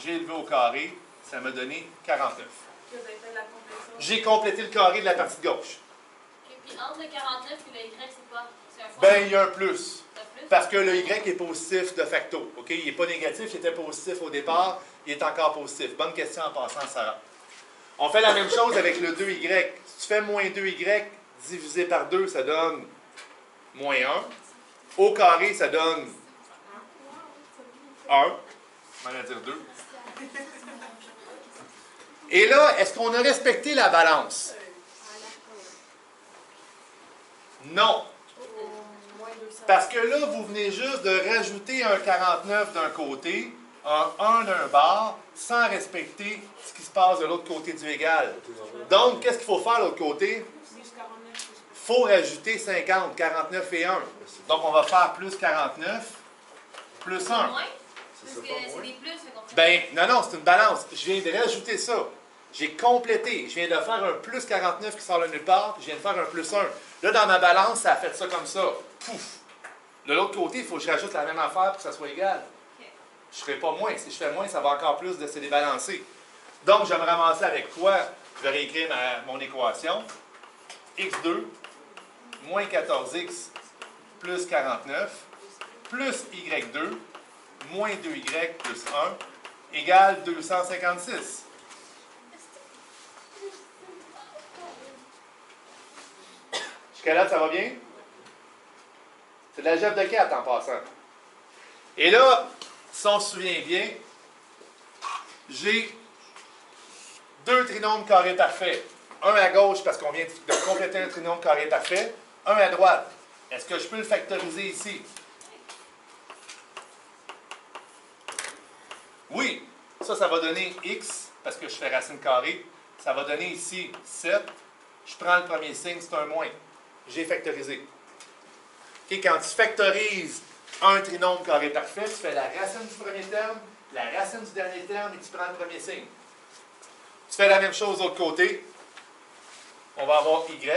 J'ai élevé au carré. Ça m'a donné 49. avez fait la complétion. J'ai complété le carré de la partie de gauche. Ok, puis entre le 49 et le Y, c'est quoi? C'est un fois? Ben, il y a un plus. C'est un plus? Parce que le Y est positif de facto. OK? Il n'est pas négatif, il était positif au départ. Il est encore positif. Bonne question en passant, Sarah. On fait la même chose avec le 2Y. Si tu fais moins 2Y divisé par 2, ça donne moins 1. Au carré, ça donne 1. On va dire 2. Et là, est-ce qu'on a respecté la balance? Non. Parce que là, vous venez juste de rajouter un 49 d'un côté, un 1 d'un bord, sans respecter ce qui se passe de l'autre côté du égal. Donc, qu'est-ce qu'il faut faire de l'autre côté? Plus 49, plus Il faut rajouter 50, 49 et 1. Donc, on va faire plus 49, plus 1. Moins? Parce que c'est des plus, fait qu'on fait. Ben, non, c'est une balance. Je viens de rajouter ça. J'ai complété. Je viens de faire un plus 49 qui sort de nulle part, puis je viens de faire un plus 1. Là, dans ma balance, ça a fait ça comme ça. Pouf! De l'autre côté, il faut que je rajoute la même affaire pour que ça soit égal. Ok. Je ne ferai pas moins. Si je fais moins, ça va encore plus de se débalancer. Donc, je vais me ramasser avec quoi? Je vais réécrire mon équation. x2 moins 14x plus 49 plus y2 moins 2y plus 1 égale 256. Jusqu'à là, ça va bien? C'est de l'algèbre de 4 en passant. Et là, si on se souvient bien, j'ai deux trinômes carrés parfaits. Un à gauche parce qu'on vient de compléter un trinôme carré parfait. Un à droite. Est-ce que je peux le factoriser ici? Oui. Ça va donner x, parce que je fais racine carrée. Ça va donner ici 7. Je prends le premier signe, c'est un moins. J'ai factorisé. OK, quand tu factorises un trinôme carré parfait, tu fais la racine du premier terme, la racine du dernier terme et tu prends le premier signe. Tu fais la même chose de l'autre côté. On va avoir y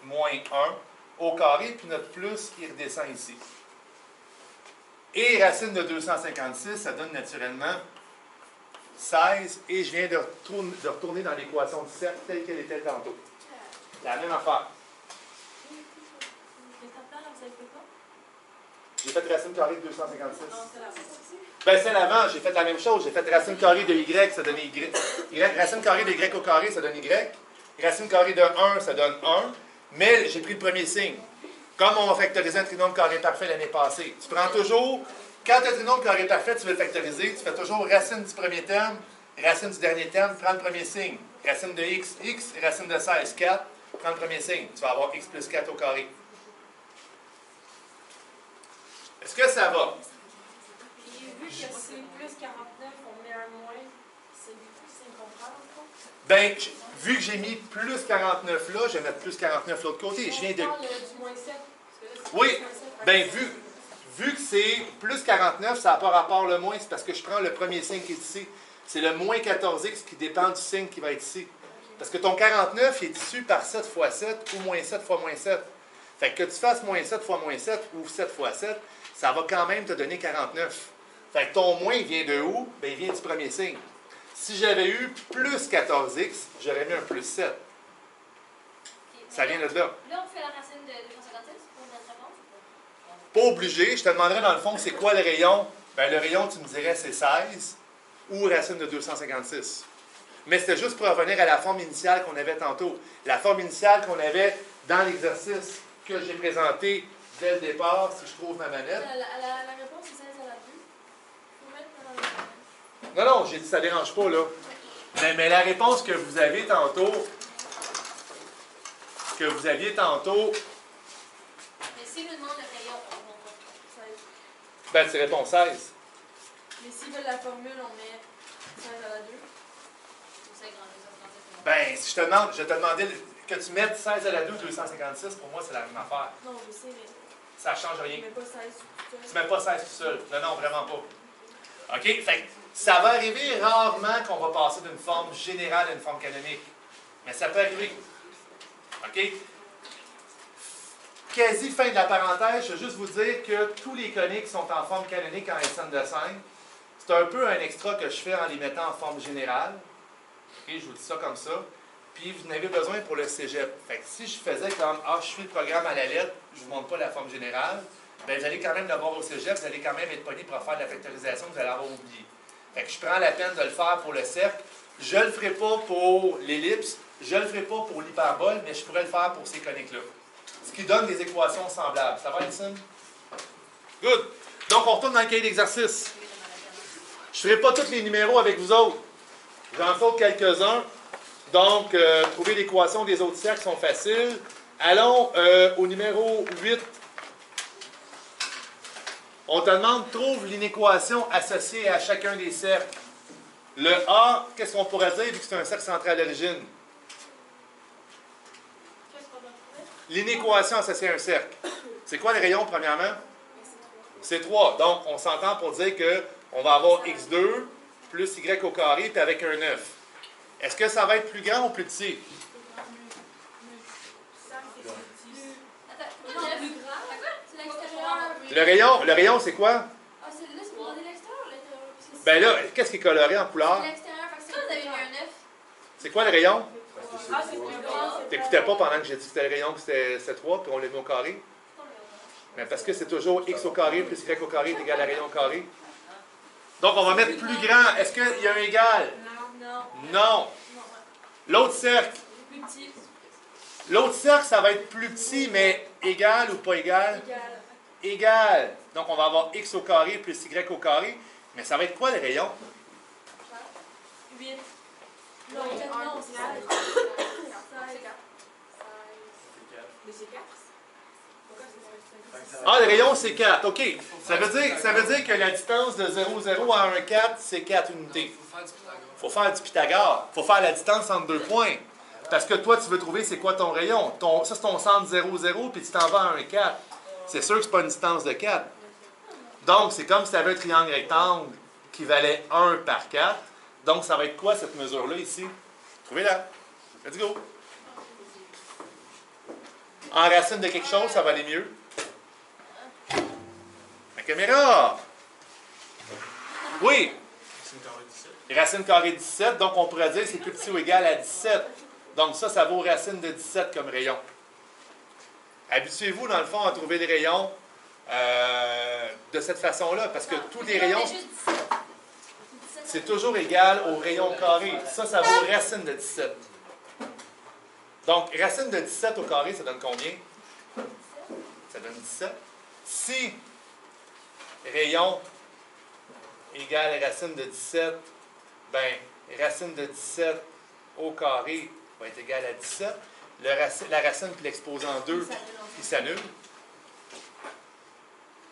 moins 1 au carré, puis notre plus, il redescend ici. Et racine de 256, ça donne naturellement 16, et je viens de retourner dans l'équation de 7 telle qu'elle était tantôt. La même affaire. J'ai fait racine carrée de 256. Ben, c'est l'avant, j'ai fait la même chose. J'ai fait racine carrée de y, ça donne y. Racine carrée de y au carré, ça donne y. Racine carrée de 1, ça donne 1. Mais j'ai pris le premier signe. Comme on a factorisé un trinôme carré parfait l'année passée. Tu prends toujours, quand tu as un trinôme carré parfait, tu veux le factoriser, tu fais toujours racine du premier terme, racine du dernier terme, prends le premier signe. Racine de x, x, racine de 16, 4, prends le premier signe. Tu vas avoir x plus 4 au carré. Est-ce que ça va? Puis vu que c'est plus 49, on met un moins, c'est incompréhensible. Ben, vu que j'ai mis plus 49 là, je vais mettre plus 49 de l'autre côté. Je viens de... On parle du moins 7. Parce que là, c'est Oui, plus moins 7. ben vu que c'est plus 49, ça n'a pas rapport le moins, c'est parce que je prends le premier signe qui est ici. C'est le moins 14x qui dépend du signe qui va être ici. Parce que ton 49 est issu par 7 fois 7 ou moins 7 fois moins 7. Fait que tu fasses moins 7 fois moins 7 ou 7 fois 7, ça va quand même te donner 49. Fait que ton moins vient de où? Ben, il vient du premier signe. Si j'avais eu plus 14x, j'aurais mis un plus 7. Ça vient de là. Là, on fait la racine de 256 pour notre réponse ou Pas obligé. Je te demanderais dans le fond, c'est quoi le rayon? Ben, le rayon, tu me dirais, c'est 16 ou racine de 256. Mais c'était juste pour revenir à la forme initiale qu'on avait tantôt. La forme initiale qu'on avait dans l'exercice que j'ai présenté dès le départ, si je trouve ma manette. La réponse, c'est 16 à la 2. Il faut mettre dans le... Non, j'ai dit ça ne dérange pas, là. Mais la réponse que vous avez tantôt, que que vous aviez tantôt, Mais s'ils nous demandent le rayon, on va 16. ben tu réponds 16. Mais s'ils veulent la formule, on met 16 à la 2. c'est grand, les autres, Ben, si je te demandais que tu mettes 16 à la 2, 256, pour moi, c'est la même affaire. Non, je sais, mais Ça ne change je rien. mets pas 16 tout Tu seul. mets pas 16 tout seul. Non, non, vraiment pas. OK? Fait que ça va arriver rarement qu'on va passer d'une forme générale à une forme canonique. Mais ça peut arriver. OK? Quasi fin de la parenthèse, je veux juste vous dire que tous les coniques sont en forme canonique en SN de 5. C'est un peu un extra que je fais en les mettant en forme générale. OK? Je vous dis ça comme ça. Puis vous en avez besoin pour le cégep. Fait que si je faisais comme « Ah, je suis le programme à la lettre, je ne vous montre pas la forme générale », bien, vous allez quand même l'avoir au cégep, vous allez quand même être pogné pour faire de la factorisation, vous allez avoir oublié. Fait que je prends la peine de le faire pour le cercle. Je ne le ferai pas pour l'ellipse, je ne le ferai pas pour l'hyperbole, mais je pourrais le faire pour ces coniques-là. Ce qui donne des équations semblables. Ça va, Alison? Good. Donc, on retourne dans le cahier d'exercice. Je ne ferai pas tous les numéros avec vous autres. J'en saute quelques-uns. Donc, trouver l'équation des autres cercles sont faciles. Allons au numéro 8. On te demande, trouve l'inéquation associée à chacun des cercles. Le A, qu'est-ce qu'on pourrait dire vu que c'est un cercle centré à l'origine? Qu'est-ce qu'on doit trouver? L'inéquation associée à un cercle. C'est quoi le rayon, premièrement? C'est 3. Donc, on s'entend pour dire qu'on va avoir x2 plus y au carré, puis avec un 9. Est-ce que ça va être plus grand ou plus petit? Attends, Non, pourquoi plus 9? grand. À quoi? C'est l'extérieur. Le rayon, c'est quoi? Ah, c'est là, c'est pour donner l'extérieur ou l'intérieur? Parce que Ben là, qu'est-ce qui est coloré en couleur? c'est l'extérieur, fait que ça, vous avez mis un 9. C'est quoi le rayon? Ah, c'est plus grand. T'écoutais pas pendant que j'ai dit que c'était le rayon, que c'était 3, puis on l'a mis au carré? Mais parce que c'est toujours x au carré plus y au carré est égal à rayon au carré. Donc, on va mettre plus grand. Est-ce qu'il y a un égal? Non. Non. L'autre cercle. Plus petit. L'autre cercle, ça va être plus petit, mais égal ou pas égal? Égal. Égal. Donc, on va avoir x au carré plus y au carré. Mais ça va être quoi le rayon? 8. Non, non, c'est 16. Mais c'est 4. Pourquoi c'est 16? Ah, le rayon, c'est 4. OK. Ça veut dire que la distance de 0, 0 à 1, 4, c'est 4 unités. Faut faire du Pythagore. Il faut faire du Pythagore. Il faut faire la distance entre 2 points. Parce que toi, tu veux trouver c'est quoi ton rayon. Ça, c'est ton centre 0, 0, puis tu t'en vas à 1, 4. C'est sûr que ce n'est pas une distance de 4. Donc, c'est comme si tu avais un triangle rectangle qui valait 1 par 4. Donc, ça va être quoi cette mesure-là ici? Trouvez-la. Let's go. En racine de quelque chose, ça va aller mieux. La caméra! Oui! C'est une carré 17. Racine carrée de 17, donc on pourrait dire que c'est plus petit ou égal à 17. Donc ça vaut racine de 17 comme rayon. Habituez-vous, dans le fond, à trouver les rayons de cette façon-là, parce que tous les rayons, c'est toujours égal au rayon carré. Ça vaut racine de 17. Donc, racine de 17 au carré, ça donne combien? Ça donne 17. Si rayon égale racine de 17, ben, racine de 17 au carré va être égale à 17. La racine puis l'exposant 2, il s'annule.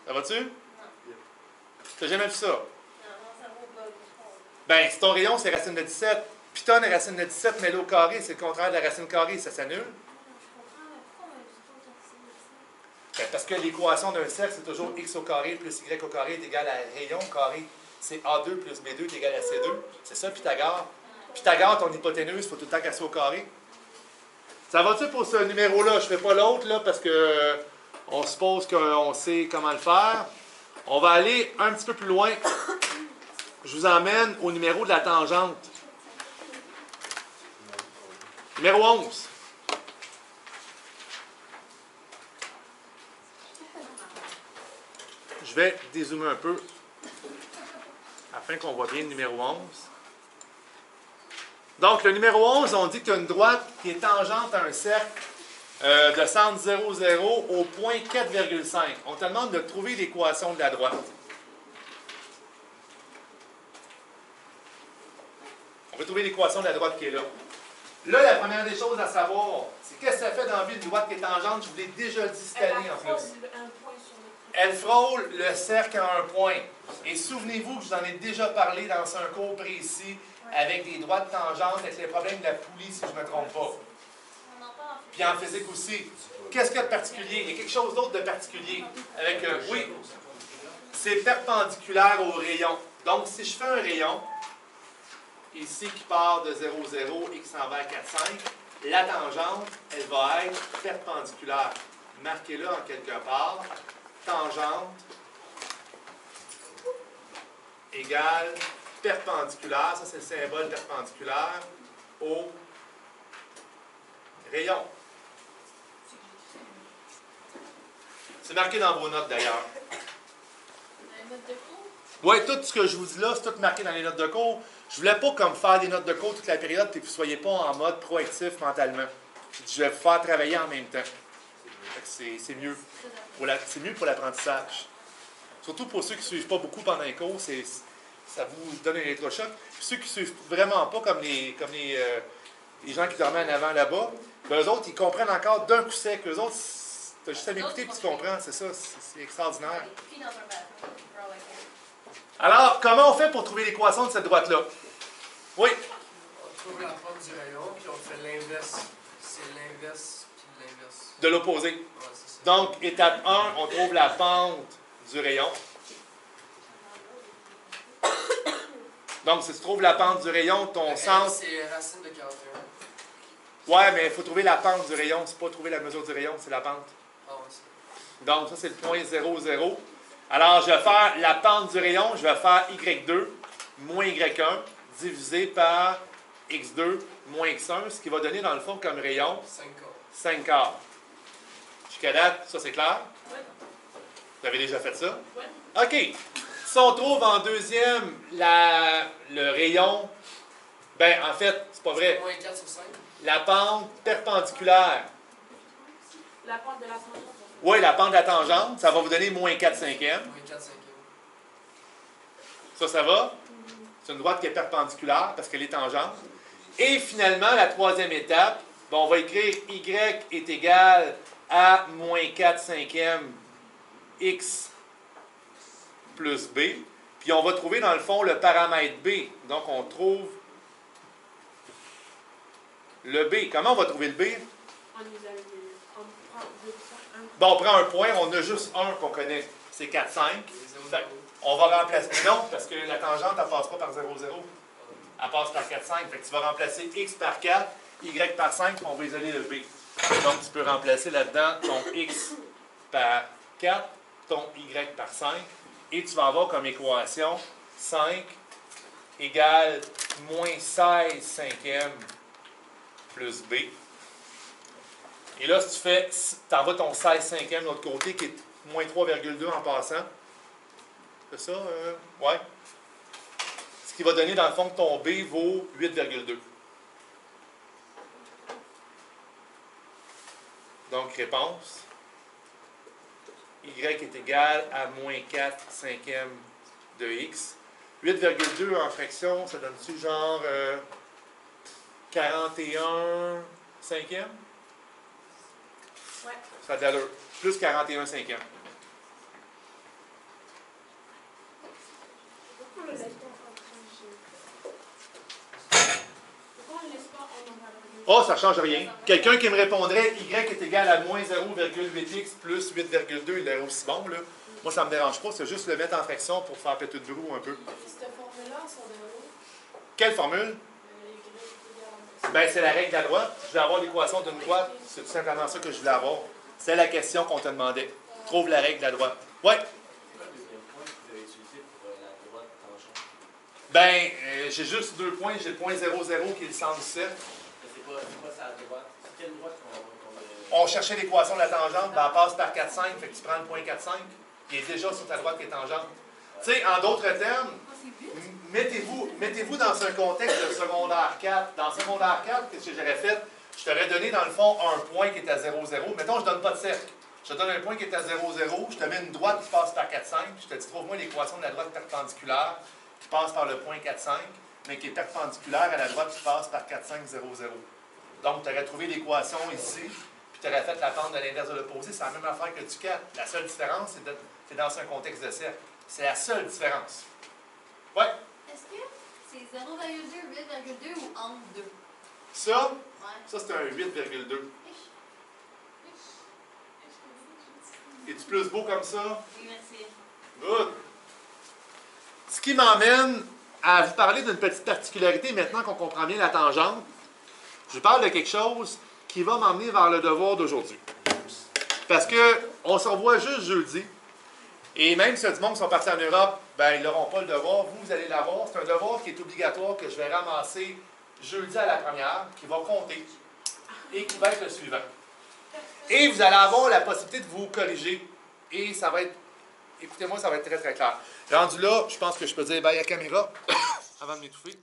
Ça va-tu? Non. Tu n'as jamais vu ça? Non, ça vaut pas. Ben, si ton rayon, c'est racine de 17, Python est racine de 17, mais au carré, c'est le contraire de la racine carrée, ça s'annule. Je comprends, mais pourquoi on a du temps Ben, parce que l'équation d'un cercle, c'est toujours x au carré plus y au carré est égal à rayon carré. C'est A2 plus B2 est égal à C2. C'est ça, Pythagore. Pythagore, ton hypoténuse, il faut tout le temps qu'elle soit au carré. Ça va-tu pour ce numéro-là? Je ne ferai pas l'autre, là, parce que on suppose qu'on sait comment le faire. On va aller un petit peu plus loin. Je vous emmène au numéro de la tangente. Numéro 11. Je vais dézoomer un peu afin qu'on voit bien le numéro 11. Donc, le numéro 11, on dit qu'il y a une droite qui est tangente à un cercle de centre 0, 0 au point 4,5. On te demande de trouver l'équation de la droite. On va trouver l'équation de la droite qui est là. Là, la première des choses à savoir, c'est qu'est-ce que ça fait dans la vie d'une droite qui est tangente? Je vous l'ai déjà dit cette année en plus. Un point sur le... Elle frôle le cercle à un point. Et souvenez-vous que je vous en ai déjà parlé dans un cours précis avec des droites tangentes, avec les problèmes de la poulie, si je ne me trompe pas. On en parle. Puis en physique aussi. Qu'est-ce qu'il y a de particulier? Il y a quelque chose d'autre de particulier. Avec, oui, c'est perpendiculaire au rayon. Donc, si je fais un rayon, ici qui part de 0, 0 et qui s'en va à 4, 5, la tangente, elle va être perpendiculaire. Marquez-le en quelque part. Tangente égale perpendiculaire, ça c'est le symbole perpendiculaire, au rayon. C'est marqué dans vos notes d'ailleurs. La note de cours. Oui, tout ce que je vous dis là, c'est tout marqué dans les notes de cours. Je voulais pas comme faire des notes de cours toute la période et que vous ne soyez pas en mode proactif mentalement. Je vais vous faire travailler en même temps. C'est mieux. C'est mieux pour l'apprentissage. Surtout pour ceux qui ne suivent pas beaucoup pendant les cours, ça vous donne un électrochoc. Puis ceux qui ne suivent vraiment pas, comme les gens qui dormaient en avant là-bas, ben eux autres, ils comprennent encore d'un coup sec. Eux autres, tu as juste à m'écouter et tu comprends. C'est ça, c'est extraordinaire. Puis dans un bathroom. Alors, comment on fait pour trouver l'équation de cette droite-là? Oui? On trouve la forme du rayon, puis on fait l'inverse. C'est l'inverse, puis l'inverse. De l'opposé. Ouais, c'est ça. Donc, étape 1, on trouve la pente du rayon. Donc, si tu trouves la pente du rayon, ton centre... C'est racine de 41. Ouais, mais il faut trouver la pente du rayon. C'est pas trouver la mesure du rayon, c'est la pente. Ah ouais, c'est... Donc, ça, c'est le point 0, 0. Alors, je vais faire la pente du rayon. Je vais faire Y2 moins Y1 divisé par X2 moins X1, ce qui va donner, dans le fond, comme rayon 5 quarts. 5 quarts. Jusqu'à date, ça, c'est clair? Oui. Vous avez déjà fait ça? Oui. OK. Si on trouve en deuxième le rayon, ben en fait, c'est pas vrai. Moins 4 sur 5. La pente perpendiculaire. La pente de la tangente. Oui, la pente de la tangente, ça va vous donner moins 4 cinquièmes. Moins 4 cinquièmes. Ça va? C'est une droite qui est perpendiculaire parce qu'elle est tangente. Et finalement, la troisième étape, ben, on va écrire Y est égal à moins 4 cinquièmes X plus B. Puis on va trouver dans le fond le paramètre B. Donc on trouve le B. Comment on va trouver le B? On prend deux points. Bon, on prend un point, on a juste un qu'on connaît. C'est 4, 5. Fait on va remplacer. Non, parce que la tangente, elle ne passe pas par 0, 0. Elle passe par 4, 5. Fait que tu vas remplacer X par 4, Y par 5, puis on va isoler le B. Donc tu peux remplacer là-dedans ton X par 4, ton Y par 5, et tu vas avoir comme équation 5 égale moins 16 cinquièmes plus B. Et là, si tu fais, tu envoies ton 16 cinquième de l'autre côté, qui est moins 3,2 en passant. C'est ça? Ouais. Ce qui va donner, dans le fond, que ton B vaut 8,2. Donc, réponse. Y est égal à moins 4 cinquièmes de X. 8,2 en fraction, ça donne-tu genre 41 cinquièmes? Ouais. Ça a de l'allure. Plus 41 cinquièmes. Pourquoi on le laisse pas en Pourquoi on le laisse pas en envaleur? Oh, ça ne change rien. Quelqu'un qui me répondrait Y est égal à moins 0,8x plus 8,2, il est aussi bon, là. Moi, ça ne me dérange pas, c'est juste le mettre en fraction pour faire péter de brou un peu. Cette formule-là, sont de l'eau. Quelle formule? Ben, c'est la règle de la droite. Je vais avoir l'équation d'une droite. C'est tout simplement ça que je voulais avoir. C'est la question qu'on te demandait. Trouve la règle de la droite. Ouais. Ben, j'ai juste 2 points. J'ai le point 0, 0 qui est le centre du cercle. C'est pas sa droite. C'est quelle droite On cherchait l'équation de la tangente. Ben, elle passe par 4, 5. Fait que tu prends le point 4, 5. Qui est déjà sur ta droite qui est tangente. Tu sais, en d'autres termes, mettez-vous dans un contexte de secondaire 4. Dans secondaire 4, qu'est-ce que j'aurais fait? Je t'aurais donné, dans le fond, un point qui est à 0, 0. Mettons, je ne donne pas de cercle. Je te donne un point qui est à 0, 0. Je te mets une droite qui passe par 4, 5. Je te dis, trouve-moi l'équation de la droite perpendiculaire qui passe par le point 4, 5, mais qui est perpendiculaire à la droite qui passe par 4, 5, 0, 0. Donc, tu aurais trouvé l'équation ici, puis tu aurais fait la pente de l'inverse de l'opposé. C'est la même affaire que du 4. La seule différence, c'est dans un contexte de cercle. C'est la seule différence. Ouais. Est-ce que c'est 0,2, 8,2 ou entre 2? Ça, Ouais. ça c'est un 8,2. Es-tu plus beau comme ça? Oui, merci. Good. Ce qui m'emmène à vous parler d'une petite particularité maintenant qu'on comprend bien la tangente. Je parle de quelque chose qui va m'emmener vers le devoir d'aujourd'hui. Parce qu'on se revoit juste jeudi. Et même ceux du monde qui sont partis en Europe, ben, ils n'auront pas le devoir. Vous allez l'avoir. C'est un devoir qui est obligatoire que je vais ramasser jeudi à la première, qui va compter et qui va être le suivant. Et vous allez avoir la possibilité de vous corriger. Et ça va être, écoutez-moi, ça va être très très clair. Rendu là, je pense que je peux dire bye à la caméra avant de m'étouffer.